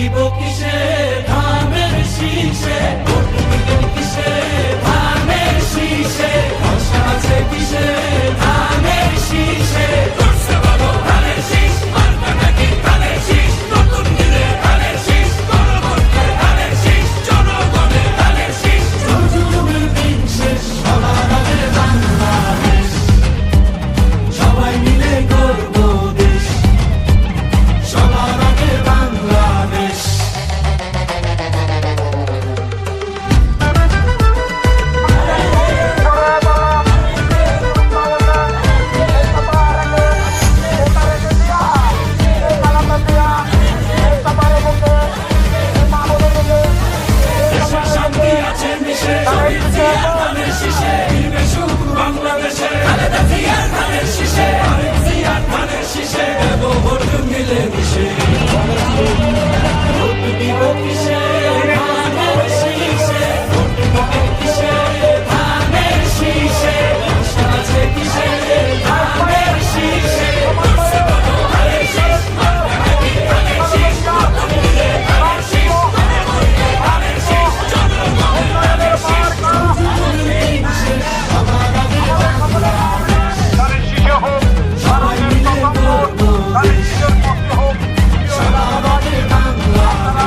দিব কিসে ধানের শীষে, ভোট দিবেন কিসে ধানের শীষে, ভরসা আছে কিসে ধানের শীষে। করছে ভালো ধানের শীষ, মার্কা নাকি ধানের শীষ, নতুন দিনে ধানের শীষ, গণভোটে ধানের শীষ, জনগণের ধানের শীষ। জুলুমের দিন শেষ, সবার আগে বাংলাদেশ, সবাই মিলে করব দেশ, সবার আগে বাংলাদেশ। দেশে শান্তি আছে মিশে, শহীদ জিয়ার ধানের শীষে, ফিরবে সুখ বাংলাদেশে। খালেদা জিয়ার ধানের শীষে, আরেক জিয়ার ধানের শীষে, দেব ভোট মিলে মিশে। ভোট দিব কিসে ধানের শীষে, ভোট দিবেন কিসে ধানের শীষে, ভরসা আছে কিসে ধানের শীষে। করছে ভালো ধানের শীষ, মার্কা নাকি ধানের শীষ, নতুন দিনে ধানের শীষ, গণভোটে ধানের শীষ, জনগণের ধানের শীষ। জুলুমের দিন শেষ, সবার আগে বাংলাদেশ, সবাই মিলে করব দেশ, সবার আগে বাংলাদেশ।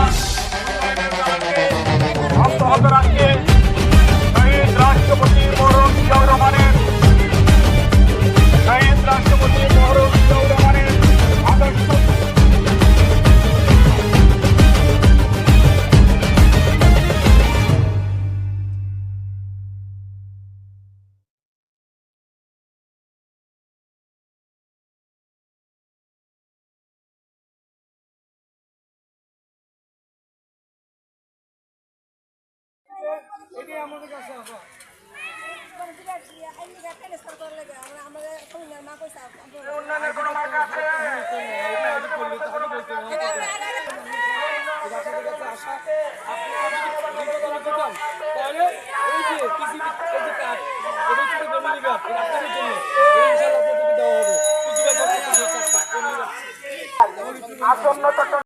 আসন্ন